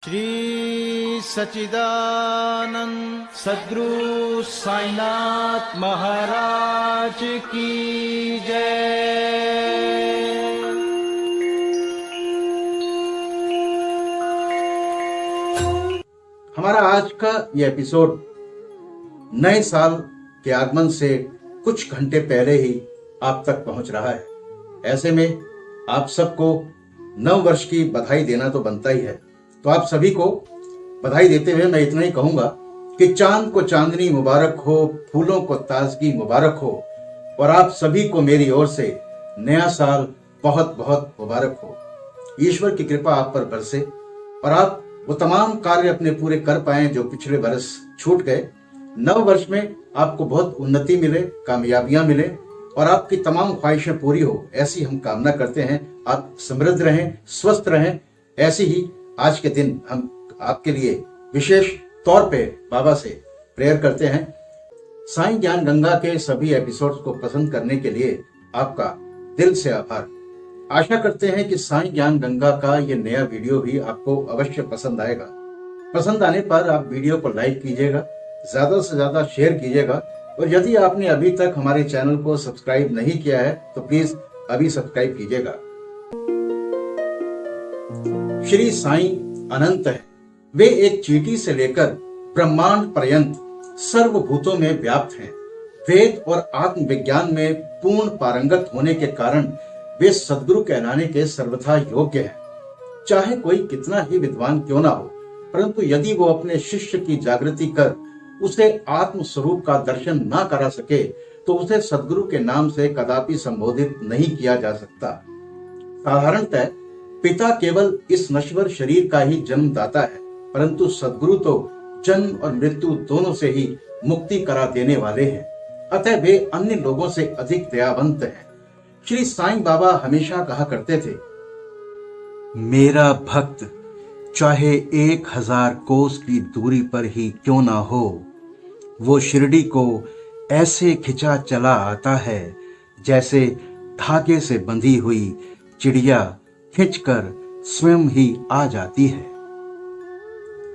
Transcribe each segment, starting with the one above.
श्री सच्चिदानंद सद्गुरु साईनाथ महाराज की जय। हमारा आज का ये एपिसोड नए साल के आगमन से कुछ घंटे पहले ही आप तक पहुंच रहा है। ऐसे में आप सबको नव वर्ष की बधाई देना तो बनता ही है। तो आप सभी को बधाई देते हुए मैं इतना ही कहूंगा कि चांद को चांदनी मुबारक हो, फूलों को ताजगी मुबारक हो और आप सभी को मेरी ओर से नया साल बहुत बहुत मुबारक हो। ईश्वर की कृपा आप पर बरसे और आप वो तमाम कार्य अपने पूरे कर पाए जो पिछले बरस छूट गए। नव वर्ष में आपको बहुत उन्नति मिले, कामयाबियां मिले और आपकी तमाम ख्वाहिशें पूरी हो, ऐसी हम कामना करते हैं। आप समृद्ध रहें, स्वस्थ रहें। ऐसी ही आज के दिन हम आपके लिए विशेष तौर पे बाबा से प्रेयर करते हैं। साईं ज्ञान गंगा के सभी एपिसोड्स को पसंद करने के लिए आपका दिल से आभार। आशा करते हैं कि साईं ज्ञान गंगा का ये नया वीडियो भी आपको अवश्य पसंद आएगा। पसंद आने पर आप वीडियो को लाइक कीजिएगा, ज्यादा से ज्यादा शेयर कीजिएगा और यदि आपने अभी तक हमारे चैनल को सब्सक्राइब नहीं किया है तो प्लीज अभी सब्सक्राइब कीजिएगा। श्री साईं अनंत है। वे एक चींटी से लेकर ब्रह्मांड पर्यंत सर्वभूतों में व्याप्त हैं। वेद और आत्मविज्ञान में पूर्ण पारंगत होने के कारण वे सद्गुरु कहलाने के सर्वथा योग्य हैं। चाहे कोई कितना ही विद्वान क्यों ना हो, परंतु यदि वो अपने शिष्य की जागृति कर उसे आत्म स्वरूप का दर्शन ना करा सके तो उसे सद्गुरु के नाम से कदापि संबोधित नहीं किया जा सकता। साधारणतः पिता केवल इस नश्वर शरीर का ही जन्मदाता है, परंतु सद्गुरु तो जन्म और मृत्यु दोनों से ही मुक्ति करा देने वाले हैं। अतः वे अन्य लोगों से अधिक दयावंत हैं। श्री साईं बाबा हमेशा कहा करते थे, मेरा भक्त चाहे 1000 कोस की दूरी पर ही क्यों ना हो, वो शिरडी को ऐसे खिंचा चला आता है जैसे धागे से बंधी हुई चिड़िया खिंचकर स्वयं ही आ जाती है।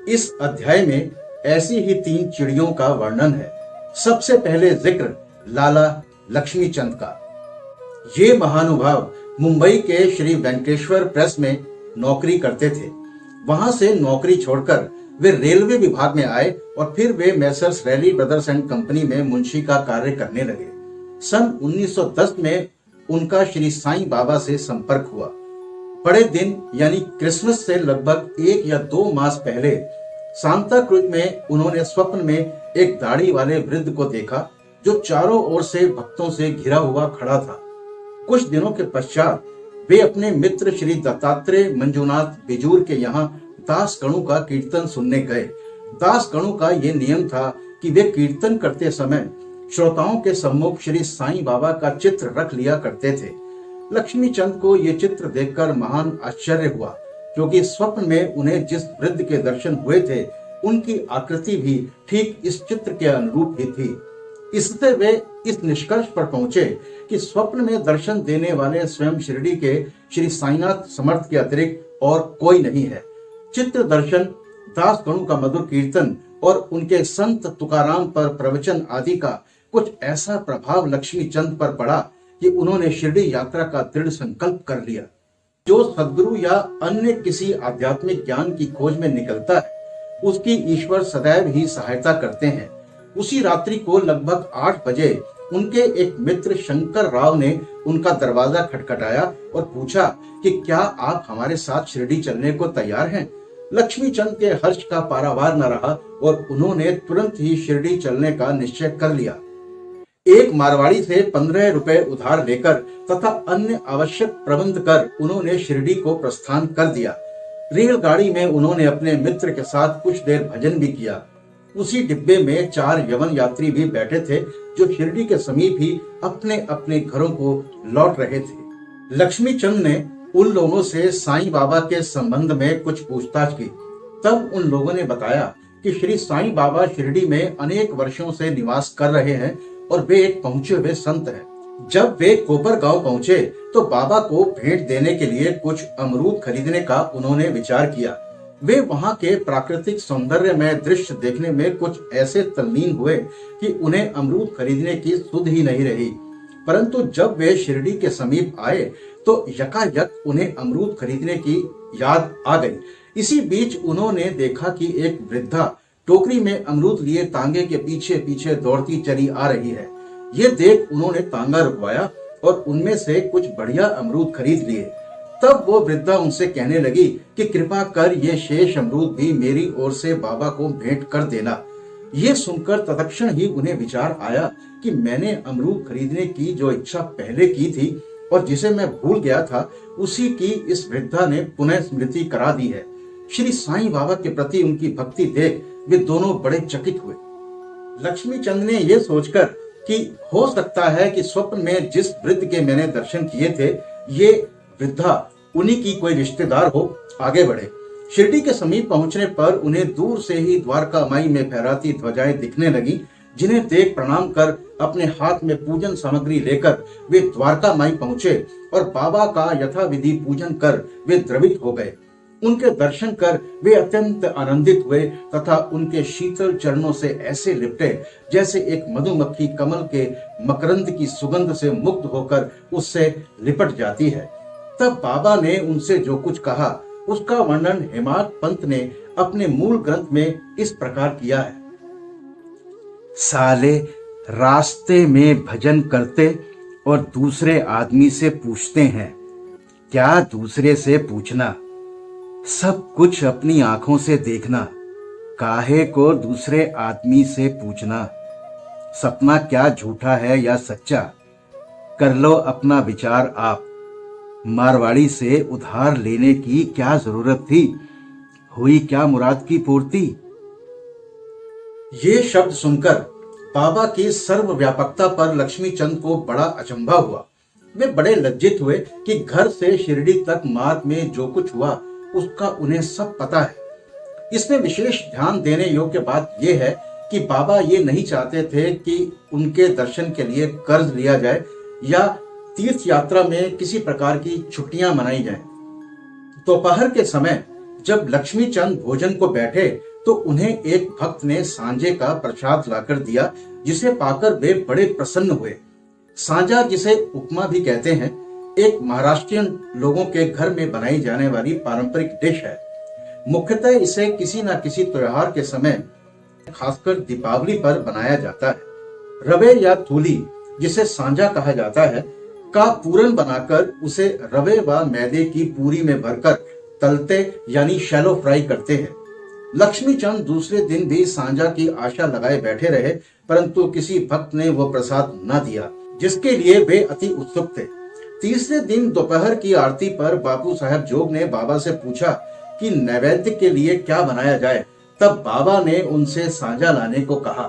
इस अध्याय में ऐसी ही 3 चिड़ियों का वर्णन है। सबसे पहले जिक्र लाला लक्ष्मी चंद का। ये महानुभाव मुंबई के श्री वेंकटेश्वर प्रेस में नौकरी करते थे। वहां से नौकरी छोड़कर वे रेलवे विभाग में आए और फिर वे Messrs Ralli Brothers and Company में मुंशी का कार्य करने लगे। सन 1910 में उनका श्री साईं बाबा से संपर्क हुआ। बड़े दिन यानी क्रिसमस से लगभग 1 या 2 मास पहले सांता क्रूज में उन्होंने स्वप्न में एक दाढ़ी वाले वृद्ध को देखा जो चारों ओर से भक्तों से घिरा हुआ खड़ा था। कुछ दिनों के पश्चात वे अपने मित्र श्री दत्तात्रेय मंजुनाथ बिजूर के यहाँ दास गणु का कीर्तन सुनने गए। दास गणु का ये नियम था कि वे कीर्तन करते समय श्रोताओं के सम्मुख श्री साईं बाबा का चित्र रख लिया करते थे। लक्ष्मी चंद को ये चित्र देखकर महान आश्चर्य हुआ, क्योंकि स्वप्न में उन्हें जिस वृद्ध के दर्शन हुए थे उनकी आकृति भी ठीक इस चित्र के अनुरूप ही थी। इससे वे इस निष्कर्ष पर पहुंचे कि स्वप्न में दर्शन देने वाले स्वयं शिरडी के श्री साईनाथ समर्थ के अतिरिक्त और कोई नहीं है। चित्र दर्शन, दास गणु का मधुर कीर्तन और उनके संत तुकाराम पर प्रवचन आदि का कुछ ऐसा प्रभाव लक्ष्मी चंद पर पड़ा कि उन्होंने शिरडी यात्रा का दृढ़ संकल्प कर लिया। जो सद्गुरु या अन्य किसी आध्यात्मिक ज्ञान की खोज में निकलता है उसकी ईश्वर सदैव ही सहायता करते हैं। उसी रात्रि को लगभग 8 बजे उनके एक मित्र शंकर राव ने उनका दरवाजा खटखटाया और पूछा कि क्या आप हमारे साथ शिरडी चलने को तैयार हैं। लक्ष्मी चंद के हर्ष का पारावार न रहा और उन्होंने तुरंत ही शिरडी चलने का निश्चय कर लिया। एक मारवाड़ी से 15 रुपए उधार लेकर तथा अन्य आवश्यक प्रबंध कर उन्होंने शिरडी को प्रस्थान कर दिया। रेलगाड़ी में उन्होंने अपने मित्र के साथ कुछ देर भजन भी किया। उसी डिब्बे में 4 यवन यात्री भी बैठे थे जो शिरडी के समीप ही अपने अपने घरों को लौट रहे थे। लक्ष्मी चंद ने उन लोगों से साईं बाबा के संबंध में कुछ पूछताछ की। तब उन लोगों ने बताया कि श्री साईं बाबा शिरडी में अनेक वर्षों से निवास कर रहे हैं और वे एक पहुंचे हुए संत हैं। जब वे कोपर गांव पहुंचे तो बाबा को भेंट देने के लिए कुछ अमरूद खरीदने का उन्होंने विचार किया। वे वहां के प्राकृतिक सौंदर्य में दृश्य देखने में कुछ ऐसे तल्लीन हुए कि उन्हें अमरूद खरीदने की सुध ही नहीं रही। परंतु जब वे शिरडी के समीप आए तो यकायक उन्हें अमरूद खरीदने की याद आ गई। इसी बीच उन्होंने देखा कि एक वृद्धा टोकरी में अमरूद लिए तांगे के पीछे पीछे दौड़ती चली आ रही है। ये देख उन्होंने तांगा रुकवाया और उनमें से कुछ बढ़िया अमरूद खरीद लिए। तब वो वृद्धा उनसे कहने लगी कि कृपा कर ये शेष अमरूद भी मेरी ओर से बाबा को भेंट कर देना। ये सुनकर तत्क्षण ही उन्हें विचार आया कि मैंने अमरूद खरीदने की जो इच्छा पहले की थी और जिसे मैं भूल गया था, उसी की इस वृद्धा ने पुनः स्मृति करा दी है। श्री साईं बाबा के प्रति उनकी भक्ति देख वे दोनों बड़े चकित हुए। लक्ष्मी चंद ने यह सोचकर कि हो सकता है कि स्वप्न में जिस वृद्ध के मैंने दर्शन किए थे, ये वृद्धा उन्हीं की कोई रिश्तेदार हो, आगे बढ़े। शिरडी के समीप पहुंचने पर उन्हें दूर से ही द्वारका माई में फहराती ध्वजाएं दिखने लगी, जिन्हें देख प्रणाम कर अपने हाथ में पूजन सामग्री लेकर वे द्वारका माई पहुंचे और बाबा का यथाविधि पूजन कर वे द्रवित हो गए। उनके दर्शन कर वे अत्यंत आनंदित हुए तथा उनके शीतल चरणों से ऐसे लिपटे जैसे एक मधुमक्खी कमल के मकरंद की सुगंध से मुक्त होकर उससे लिपट जाती है। तब बाबा ने उनसे जो कुछ कहा उसका वर्णन हेमाद पंत ने अपने मूल ग्रंथ में इस प्रकार किया है। साले रास्ते में भजन करते और दूसरे आदमी से पूछते हैं, क्या दूसरे से पूछना, सब कुछ अपनी आंखों से देखना, काहे को दूसरे आदमी से पूछना। सपना क्या झूठा है या सच्चा, कर लो अपना विचार आप। मारवाड़ी से उधार लेने की क्या जरूरत थी, हुई क्या मुराद की पूर्ति। ये शब्द सुनकर बाबा की सर्वव्यापकता पर लक्ष्मी चंद को बड़ा अचंभा हुआ। वे बड़े लज्जित हुए कि घर से शिरडी तक मार्ग में जो कुछ हुआ उसका उन्हें सब पता है। इसमें विशेष ध्यान देने योग्य बात यह है कि बाबा ये नहीं चाहते थे कि उनके दर्शन के लिए कर्ज लिया जाए या तीर्थ यात्रा में किसी प्रकार की छुट्टियां मनाई जाएं। दोपहर के समय जब लक्ष्मी चंद भोजन को बैठे तो उन्हें एक भक्त ने सांझे का प्रसाद लाकर दिया, जिसे पाकर वे बड़े प्रसन्न हुए। सांझा, जिसे उपमा भी कहते हैं, एक महाराष्ट्रियन लोगों के घर में बनाई जाने वाली पारंपरिक डिश है। मुख्यतः इसे किसी न किसी त्योहार के समय, खासकर दीपावली पर बनाया जाता है। रवे या थूली, जिसे सांझा कहा जाता है, का पूरन बनाकर उसे रवे व मैदे की पूरी में भरकर तलते यानी शैलो फ्राई करते हैं। लक्ष्मी चंद दूसरे दिन भी सांझा की आशा लगाए बैठे रहे, परंतु किसी भक्त ने वो प्रसाद न दिया, जिसके लिए वे अति उत्सुक थे। तीसरे दिन दोपहर की आरती पर बापू साहब जोग ने बाबा से पूछा कि नैवेद्य के लिए क्या बनाया जाए। तब बाबा ने उनसे सांझा लाने को कहा।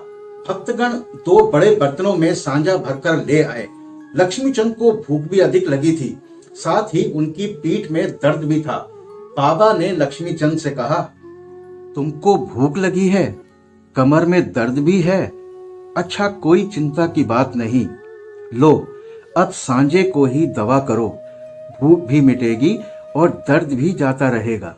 भक्तगण 2 बड़े बर्तनों में सांझा भरकर ले आए। लक्ष्मी चंद को भूख भी अधिक लगी थी, साथ ही उनकी पीठ में दर्द भी था। बाबा ने लक्ष्मी चंद से कहा, तुमको भूख लगी है, कमर में दर्द भी है, अच्छा कोई चिंता की बात नहीं, लो अब सांझे को ही दवा करो, भूख भी मिटेगी और दर्द भी जाता रहेगा।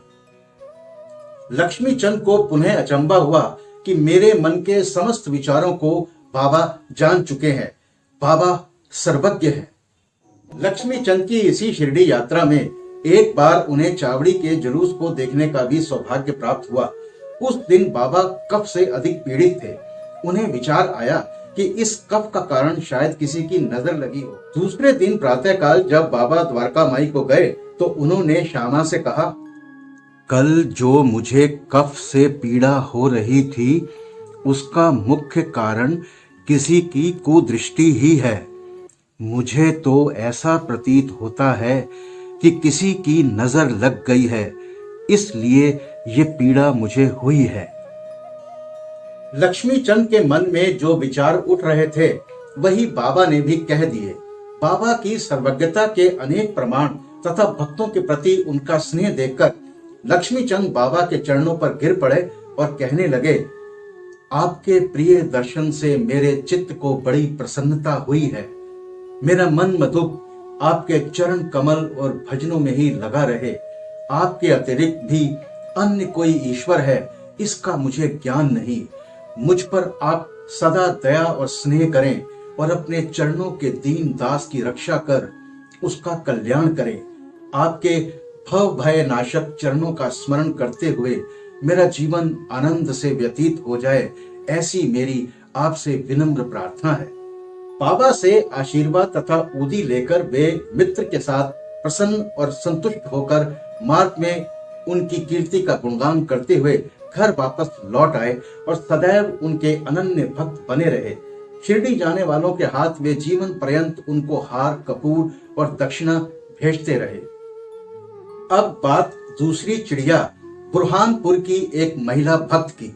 लक्ष्मी चंद को पुनः अचंबा हुआ कि मेरे मन के समस्त विचारों को बाबा जान चुके हैं, बाबा सर्वज्ञ हैं। लक्ष्मी चंद की इसी शिरडी यात्रा में एक बार उन्हें चावड़ी के जुलूस को देखने का भी सौभाग्य प्राप्त हुआ। उस दिन बाबा कफ से अधिक पीड़ित थे। उन्हें विचार आया कि इस कफ का कारण शायद किसी की नजर लगी हो। दूसरे दिन प्रातःकाल जब बाबा द्वारका माई को गए तो उन्होंने श्यामा से कहा, कल जो मुझे कफ से पीड़ा हो रही थी उसका मुख्य कारण किसी की कुदृष्टि ही है। मुझे तो ऐसा प्रतीत होता है कि किसी की नजर लग गई है, इसलिए ये पीड़ा मुझे हुई है। लक्ष्मी चंद के मन में जो विचार उठ रहे थे वही बाबा ने भी कह दिए। बाबा की सर्वज्ञता के अनेक प्रमाण तथा भक्तों के प्रति उनका स्नेह देखकर लक्ष्मी चंद बाबा के चरणों पर गिर पड़े और कहने लगे, आपके प्रिय दर्शन से मेरे चित्त को बड़ी प्रसन्नता हुई है। मेरा मन मधुप आपके चरण कमल और भजनों में ही लगा रहे। आपके अतिरिक्त भी अन्य कोई ईश्वर है इसका मुझे ज्ञान नहीं। मुझ पर आप सदा दया और स्नेह करें और अपने चरणों के दीन दास की रक्षा कर उसका कल्याण करें। आपके भव भय नाशक चरणों का स्मरण करते हुए मेरा जीवन आनंद से व्यतीत हो जाए, ऐसी मेरी आपसे विनम्र प्रार्थना है। बाबा से आशीर्वाद तथा उदी लेकर वे मित्र के साथ प्रसन्न और संतुष्ट होकर मार्ग में उनकी कीर्ति का गुणगान करते हुए घर वापस लौट आए और सदैव उनके अनन्य भक्त बने रहे। शिरडी जाने वालों के हाथ वे जीवन पर्यंत उनको हार, कपूर और दक्षिणा भेजते रहे। अब बात दूसरी चिड़िया बुरहानपुर की एक महिला भक्त की।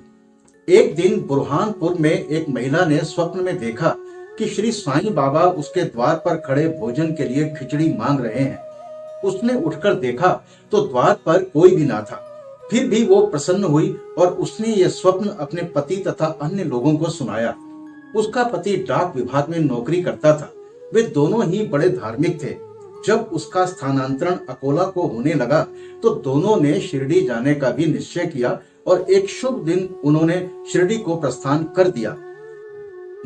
एक दिन बुरहानपुर में एक महिला ने स्वप्न में देखा कि श्री साईं बाबा उसके द्वार पर खड़े भोजन के लिए खिचड़ी मांग रहे हैं। उसने उठकर देखा तो द्वार पर कोई भी ना था। फिर भी वो प्रसन्न हुई और उसने ये स्वप्न अपने पति तथा अन्य लोगों को सुनाया। उसका पति डाक विभाग में नौकरी करता था। वे दोनों ही बड़े धार्मिक थे। जब उसका स्थानांतरण अकोला को होने लगा तो दोनों ने शिरडी जाने का भी निश्चय किया और एक शुभ दिन उन्होंने शिरडी को प्रस्थान कर दिया।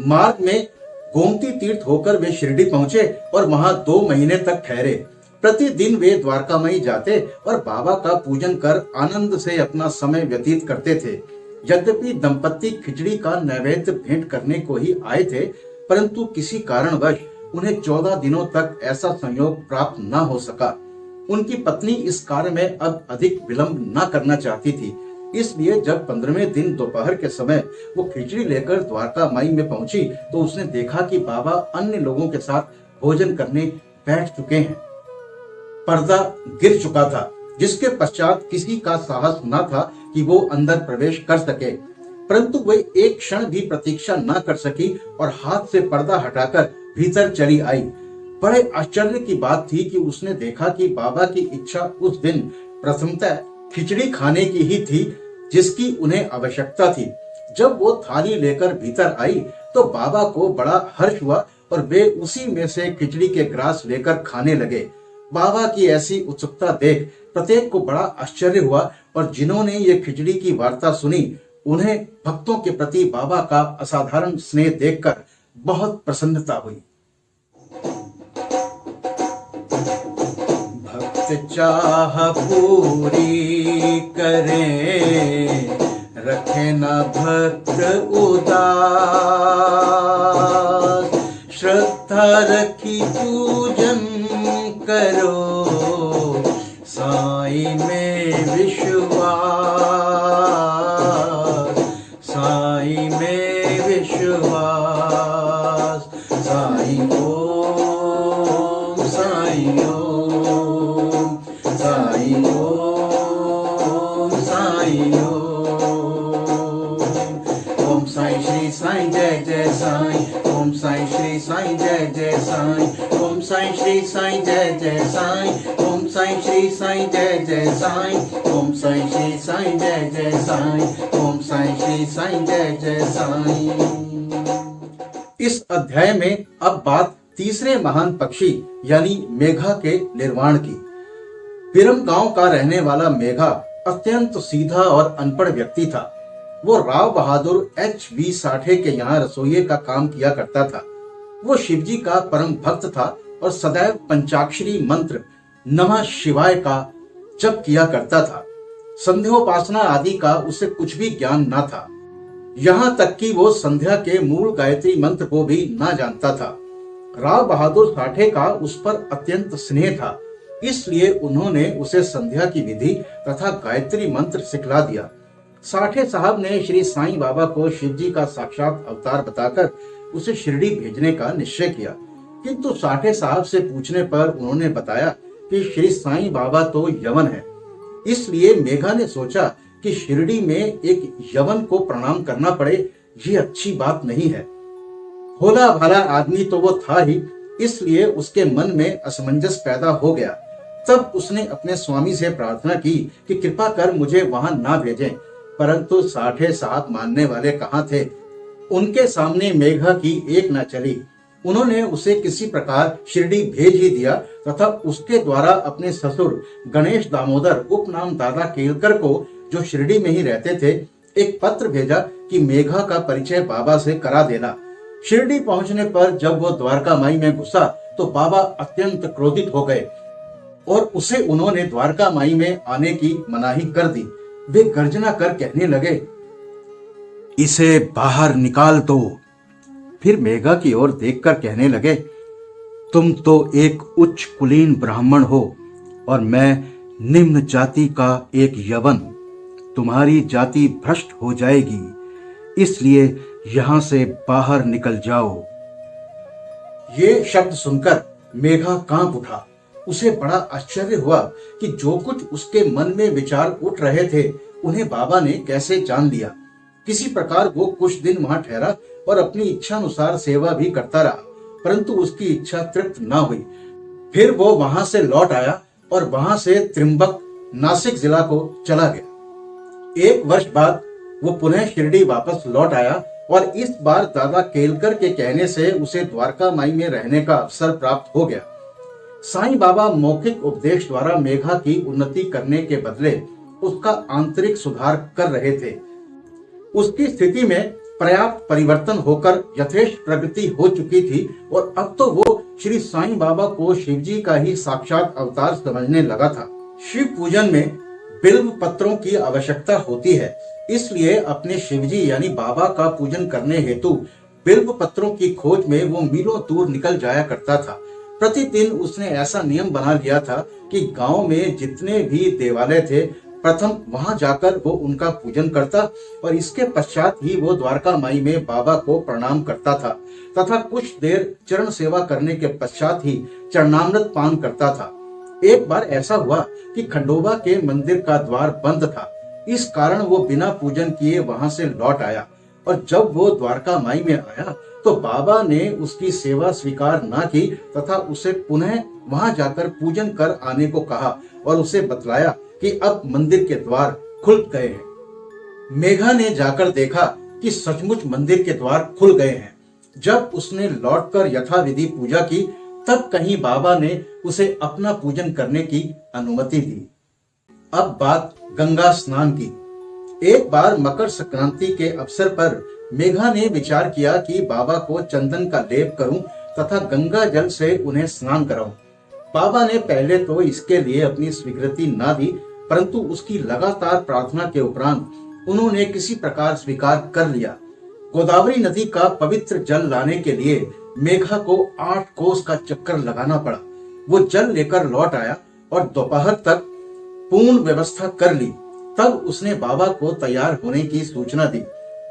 मार्ग में गोमती तीर्थ होकर वे शिरडी पहुंचे और वहां 2 महीने तक ठहरे। प्रतिदिन वे द्वारकामाई जाते और बाबा का पूजन कर आनंद से अपना समय व्यतीत करते थे। यद्यपि दंपति खिचड़ी का नैवेद्य भेंट करने को ही आए थे, परंतु किसी कारणवश उन्हें 14 दिनों तक ऐसा संयोग प्राप्त न हो सका। उनकी पत्नी इस कार्य में अब अधिक विलंब न करना चाहती थी। इसलिए जब 15वें दिन दोपहर के समय वो खिचड़ी लेकर द्वारका माई में पहुंची तो उसने देखा कि बाबा अन्य लोगों के साथ भोजन करने बैठ चुके हैं। पर्दा गिर चुका था, जिसके पश्चात किसी का साहस न था कि वो अंदर प्रवेश कर सके। परंतु वे एक क्षण भी प्रतीक्षा न कर सकी और हाथ से पर्दा हटाकर भीतर चली आई। बड़े आश्चर्य की बात थी कि उसने देखा कि बाबा की इच्छा उस दिन प्रथमतः खिचड़ी खाने की ही थी, जिसकी उन्हें आवश्यकता थी। जब वो थाली लेकर भीतर आई तो बाबा को बड़ा हर्ष हुआ और वे उसी में से खिचड़ी के ग्रास लेकर खाने लगे। बाबा की ऐसी उत्सुकता देख प्रत्येक को बड़ा आश्चर्य हुआ और जिन्होंने ये खिचड़ी की वार्ता सुनी उन्हें भक्तों के प्रति बाबा का असाधारण स्नेह देखकर बहुत प्रसन्नता हुई। भक्त चाह पूरी करें, रखे न भक्त उदास, श्रद्धा रखी पूजन करो, साईं में विश्वास, साईं में विश्वास। साईं ओम, साईं ओम, साईं ओम, साईं ओम। ओम साईं श्री साईं जय जय साईं, ओम साईं श्री साईं जय जय साईं, ओम साईं श्री साईं जय जय साईं, ओम साईं श्री साईं जय जय साईं, ओम साईं श्री साईं जय जय साईं, ओम साईं श्री साईं जय जय साईं। इस अध्याय में अब बात तीसरे महान पक्षी यानी मेघा के निर्वाण की। बिरम गांव का रहने वाला मेघा अत्यंत सीधा और अनपढ़ व्यक्ति था। वो राव बहादुर H.V. साठे के यहाँ रसोइये का काम किया करता था। वो शिवजी का परम भक्त था और सदैव पंचाक्षरी मंत्र नमः शिवाय का जप किया करता था। संध्योपासना आदि का उसे कुछ भी ज्ञान न था। यहाँ तक कि वो संध्या के मूल गायत्री मंत्र को भी न जानता था। राव बहादुर साठे का उस पर अत्यंत स्नेह था, इसलिए उन्होंने उसे संध्या की विधि तथा गायत्री मंत्र सिखला दिया। साठे साहब ने श्री साईं बाबा को शिवजी का साक्षात अवतार बताकर उसे शिरडी भेजने का निश्चय किया, किंतु साठे साहब से पूछने पर उन्होंने बताया कि श्री साईं बाबा तो यवन है। इसलिए मेघा ने सोचा कि शिरडी में एक यवन को प्रणाम करना पड़े, ये अच्छी बात नहीं है। भोला भाला आदमी तो वो था ही, इसलिए उसके मन में असमंजस पैदा हो गया। तब उसने अपने स्वामी से प्रार्थना की कि कृपा कर मुझे वहां ना भेजें, परंतु साठे साहब मानने वाले कहाँ थे। उनके सामने मेघा की एक न चली। उन्होंने उसे किसी प्रकार शिरडी भेज ही दिया तथा उसके द्वारा अपने ससुर गणेश दामोदर उपनाम दादा केलकर को जो शिरडी में ही रहते थे, एक पत्र भेजा कि मेघा का परिचय बाबा से करा देना। शिरडी पहुंचने पर जब वो द्वारका माई में घुसा तो बाबा अत्यंत क्रोधित हो गए और उसे उन्होंने द्वारका माई में आने की मनाही कर दी। वे गर्जना कर कहने लगे, इसे बाहर निकाल दो। फिर मेघा की ओर देखकर कहने लगे, तुम तो एक उच्च कुलीन ब्राह्मण हो और मैं निम्न जाति का एक यवन। तुम्हारी जाति भ्रष्ट हो जाएगी, इसलिए यहां से बाहर निकल जाओ। ये शब्द सुनकर मेघा कांप उठा। उसे बड़ा आश्चर्य हुआ कि जो कुछ उसके मन में विचार उठ रहे थे उन्हें बाबा ने कैसे जान लिया। किसी प्रकार वो कुछ दिन वहां ठहरा और अपनी इच्छा अनुसार सेवा भी करता रहा, परंतु उसकी इच्छा तृप्त न हुई। फिर वो वहां से लौट आया और वहां से त्रिंबक नासिक जिला को चला गया। 1 वर्ष बाद वो पुनः शिरडी वापस लौट आया और इस बार दादा केलकर के कहने से उसे द्वारका माई में रहने का अवसर प्राप्त हो गया। साईं बाबा मौखिक उपदेश द्वारा मेघा की उन्नति करने के बदले उसका आंतरिक सुधार कर रहे थे। उसकी स्थिति में पर्याप्त परिवर्तन होकर यथेष्ट प्रगति हो चुकी थी और अब तो वो श्री साईं बाबा को शिवजी का ही साक्षात अवतार समझने लगा था। शिव पूजन में बिल्व पत्रों की आवश्यकता होती है, इसलिए अपने शिवजी यानी बाबा का पूजन करने हेतु बिल्व पत्रों की खोज में वो मीलों दूर निकल जाया करता था। प्रतिदिन उसने ऐसा नियम बना लिया था कि गांव में जितने भी देवालय थे, प्रथम वहां जाकर वो उनका पूजन करता और इसके पश्चात ही वो द्वारका माई में बाबा को प्रणाम करता था तथा कुछ देर चरण सेवा करने के पश्चात ही चरणामृत पान करता था। एक बार ऐसा हुआ कि खंडोबा के मंदिर का द्वार बंद था, इस कारण वो बिना पूजन किए वहां से लौट आया और जब वो द्वारका माई में आया तो बाबा ने उसकी सेवा स्वीकार न की तथा उसे पुनः वहां जाकर पूजन कर आने को कहा और उसे बतलाया कि अब मंदिर के द्वार खुल गए हैं। मेघा ने जाकर देखा कि सचमुच मंदिर के द्वार खुल गए हैं। जब उसने लौटकर यथाविधि पूजा की तब कहीं बाबा ने उसे अपना पूजन करने की अनुमति दी। अब बात गंगा स्नान की। एक बार मकर संक्रांति के अवसर पर मेघा ने विचार किया कि बाबा को चंदन का लेप करूं तथा गंगा जल से उन्हें स्नान कराऊं। बाबा ने पहले तो इसके लिए अपनी स्वीकृति न दी, परंतु उसकी लगातार प्रार्थना के उपरांत उन्होंने किसी प्रकार स्वीकार कर लिया। गोदावरी नदी का पवित्र जल लाने के लिए मेघा को 8 कोस का चक्कर लगाना पड़ा। वो जल लेकर लौट आया और दोपहर तक पूर्ण व्यवस्था कर ली। तब उसने बाबा को तैयार होने की सूचना दी।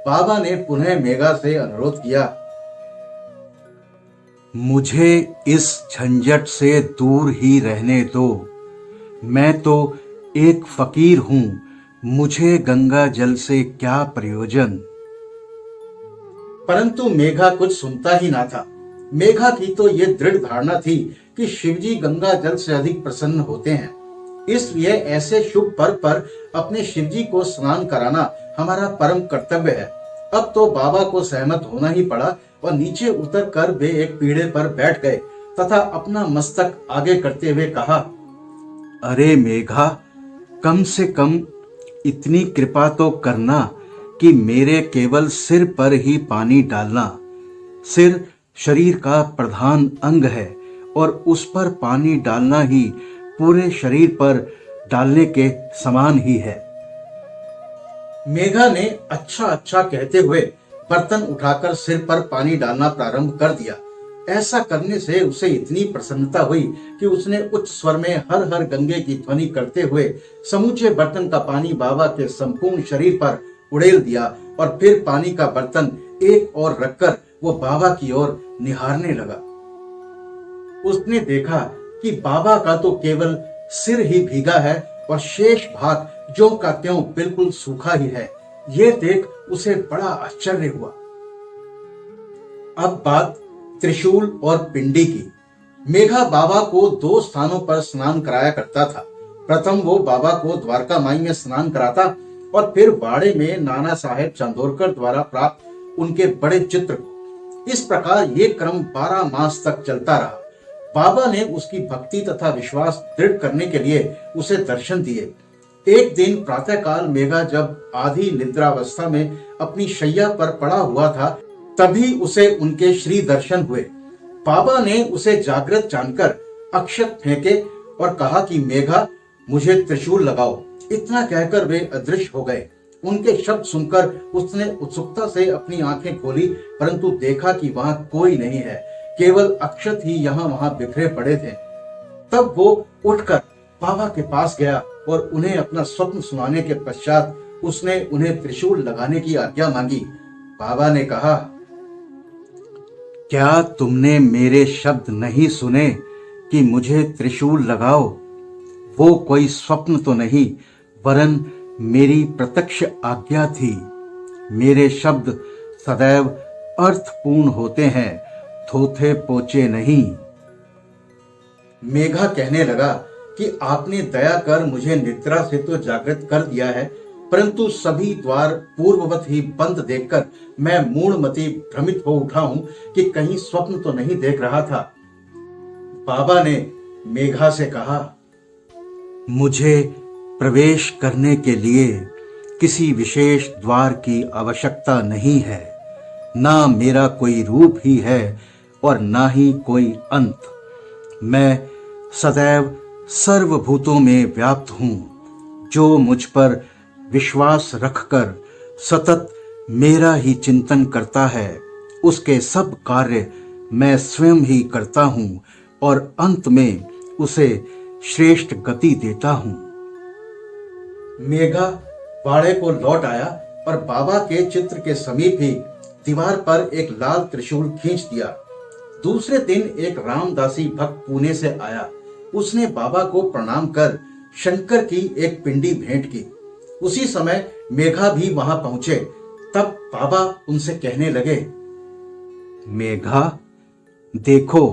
बाबा ने पुनः मेघा से अनुरोध किया, मुझे इस झंझट से दूर ही रहने दो। मैं तो एक फकीर हूं, मुझे गंगा जल से क्या प्रयोजन। परंतु मेघा कुछ सुनता ही ना था। मेघा की तो ये दृढ़ धारणा थी कि शिवजी गंगा जल से अधिक प्रसन्न होते हैं, इसलिए ऐसे शुभ पर्व पर अपने शिवजी को स्नान कराना हमारा परम कर्तव्य है। अब तो बाबा को सहमत होना ही पड़ा और नीचे उतरकर वे एक पीढ़े पर बैठ गए तथा अपना मस्तक आगे करते हुए कहा, अरे मेघा, कम से कम इतनी कृपा तो करना कि मेरे केवल सिर पर ही पानी डालना। सिर शरीर का प्रधान अंग है और उस पर पानी डालना ही पूरे शरीर पर डालने के समान ही है। मेघा ने अच्छा अच्छा कहते हुए बर्तन उठाकर सिर पर पानी डालना प्रारंभ कर दिया। ऐसा करने से उसे इतनी प्रसन्नता हुई कि उसने उच्च स्वर में हर हर गंगे की ध्वनि करते हुए समूचे बर्तन का पानी बाबा के संपूर्ण शरीर पर उड़ेल दिया और फिर पानी का बर्तन एक ओर रखकर वो बाबा की ओर निहारने लगा। उसने देखा कि बाबा का तो केवल सिर ही भीगा है और शेष भाग ज्यों का त्यों बिल्कुल सूखा ही है। ये देख उसे बड़ा आश्चर्य हुआ। अब बात त्रिशूल और पिंडी की। मेघा बाबा को 2 स्थानों पर स्नान कराया करता था। प्रथम वो बाबा को द्वारका माई में स्नान कराता और फिर बाड़े में नाना साहेब चंदोरकर द्वारा प्राप्त उनके बड़े चित्र को। इस प्रकार ये क्रम 12 मास तक चलता रहा। बाबा ने उसकी भक्ति तथा विश्वास दृढ़ करने के लिए उसे दर्शन दिए। एक दिन प्रातःकाल मेघा जब आधी निद्रावस्था में अपनी शैया पर पड़ा हुआ था, तभी उसे उनके श्री दर्शन हुए। बाबा ने उसे जागृत जानकर अक्षत फेंके और कहा कि मेघा, मुझे त्रिशूल लगाओ। इतना कहकर वे अदृश्य हो गए। उनके शब्द सुनकर उसने उत्सुकता से अपनी आंखें खोली, परंतु देखा कि वहां कोई नहीं है, केवल अक्षत ही यहाँ वहां बिखरे पड़े थे। तब वो उठकर बाबा के पास गया और उन्हें अपना स्वप्न सुनाने के पश्चात उसने उन्हें त्रिशूल लगाने की आज्ञा मांगी। बाबा ने कहा, क्या तुमने मेरे शब्द नहीं सुने कि मुझे त्रिशूल लगाओ? वो कोई स्वप्न तो नहीं, वरन मेरी प्रत्यक्ष आज्ञा थी। मेरे शब्द सदैव अर्थपूर्ण होते हैं, थोथे पोचे नहीं। मेघा कहने लगा कि आपने दया कर मुझे निद्रा से तो जागृत कर दिया है, परंतु सभी द्वार पूर्ववत ही बंद देखकर मैं मूढ़मति भ्रमित हो उठा हूं कि कहीं स्वप्न तो नहीं देख रहा था। बाबा ने मेघा से कहा, मुझे प्रवेश करने के लिए किसी विशेष द्वार की आवश्यकता नहीं है। ना मेरा कोई रूप ही है और ना ही कोई अंत। मैं सदैव सर्वभूतों में व्याप्त हूँ। जो मुझ पर विश्वास रखकर सतत मेरा ही चिंतन करता है, उसके सब कार्य मैं स्वयं ही करता हूँ और अंत में उसे श्रेष्ठ गति देता हूँ। मेघा बाड़े को लौट आया और बाबा के चित्र के समीप ही दीवार पर एक लाल त्रिशूल खींच दिया। दूसरे दिन एक रामदासी भक्त पुणे से आया। उसने बाबा को प्रणाम कर शंकर की एक पिंडी भेंट की। उसी समय मेघा भी वहां पहुंचे। तब बाबा उनसे कहने लगे, मेघा, देखो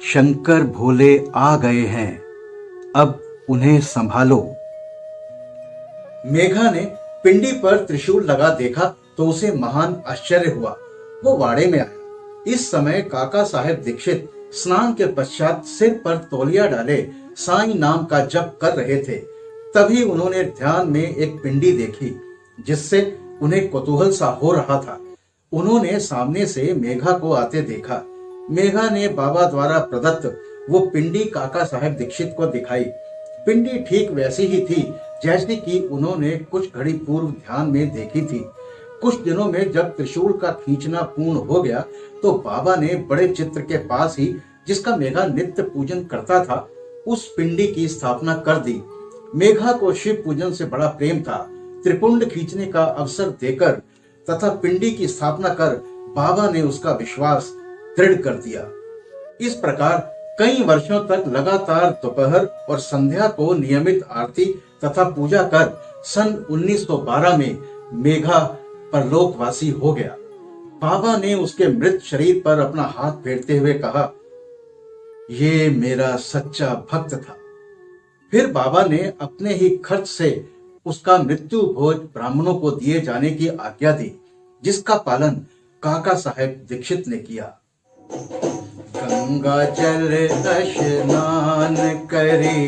शंकर भोले आ गए हैं, अब उन्हें संभालो। मेघा ने पिंडी पर त्रिशूल लगा देखा तो उसे महान आश्चर्य हुआ। वो वाड़े में आया। इस समय काका साहेब दीक्षित स्नान के पश्चात सिर पर तौलिया डाले साईं नाम का जप कर रहे थे। तभी उन्होंने ध्यान में एक पिंडी देखी जिससे उन्हें कौतूहल सा हो रहा था। उन्होंने सामने से मेघा को आते देखा। मेघा ने बाबा द्वारा प्रदत्त वो पिंडी काका साहेब दीक्षित को दिखाई। पिंडी ठीक वैसी ही थी जैसी कि उन्होंने कुछ घड़ी पूर्व ध्यान में देखी थी। कुछ दिनों में जब त्रिशूल का खींचना पूर्ण हो गया तो बाबा ने बड़े चित्र के पास ही, जिसका मेघा नित्य पूजन करता था, उस पिंडी की स्थापना कर दी। मेघा को शिव पूजन से बड़ा प्रेम था। त्रिपुंड खींचने का अवसर देकर तथा पिंडी की स्थापना कर बाबा ने उसका विश्वास दृढ़ कर दिया। इस प्रकार कई वर्षों तक लगातार दोपहर और संध्या को नियमित आरती तथा पूजा कर सन 1912 में मेघा परलोकवासी हो गया। बाबा ने उसके मृत शरीर पर अपना हाथ फेरते हुए कहा, ये मेरा सच्चा भक्त था। फिर बाबा ने अपने ही खर्च से उसका मृत्यु भोज ब्राह्मणों को दिए जाने की आज्ञा दी, जिसका पालन काका साहेब दीक्षित ने किया। गंगा जल स्नान करे,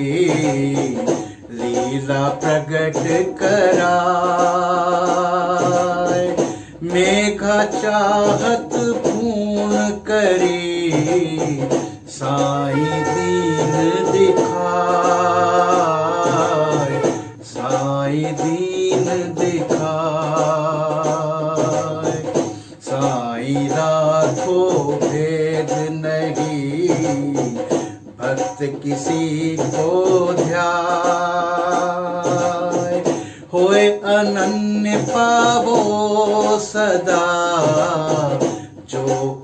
लीला प्रगट कराए, मेघा चाहत पूर्ण करे, साईं दीन दिखाए, साईं दीन दिखाए, साईं राखो भेद नहीं, भक्त किसी को ध्याय, होए अनन्य पावो सदा, जो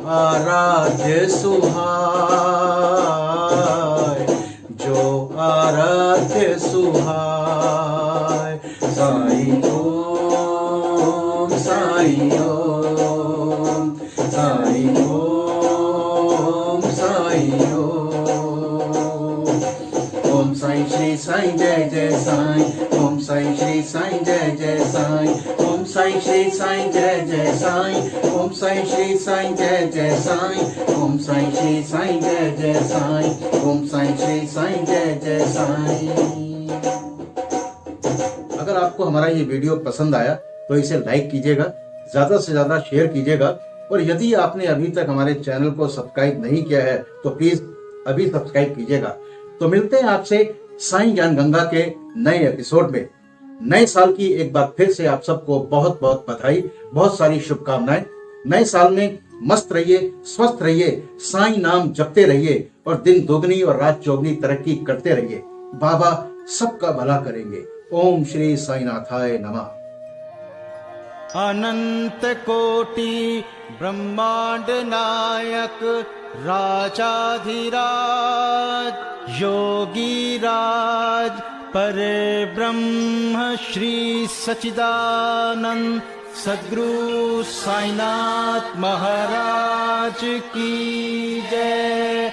आराध्य सुहाय, जो आराध्य सुहाय। साईं ओम, साईं ओम, साईं ओम, साईं ओम। ओम साईं श्री साईं जय जय साईं, ओम साईं श्री साईं जय जय साईं, ओम साईं श्री साईं जय जय साईं, ओम साईं श्री साईं जय जय साईं, ओम साईं श्री साईं जय जय साईं, ओम साईं श्री साईं जय जय साईं। आपको हमारा ये वीडियो पसंद आया तो इसे लाइक कीजिएगा, ज्यादा से ज्यादा शेयर कीजिएगा, और यदि आपने अभी तक हमारे चैनल को सब्सक्राइब नहीं किया है तो प्लीज अभी सब्सक्राइब कीजिएगा। तो मिलते हैं आपसे साईं ज्ञान गंगा के नए एपिसोड में। नए साल की एक बार फिर से आप सबको बहुत बहुत बधाई, बहुत सारी शुभकामनाएं। नए साल में मस्त रहिए, स्वस्थ रहिए, साईं नाम जपते रहिए और दिन दोगुनी और रात चौगुनी तरक्की करते रहिए। बाबा सबका भला करेंगे। ओम श्री साईनाथाय नमः। अनंत कोटि ब्रह्मांड नायक राजाधिराज योगी राज परे ब्रह्म श्री सच्चिदानंद सद्गुरु साईनाथ महाराज की जय।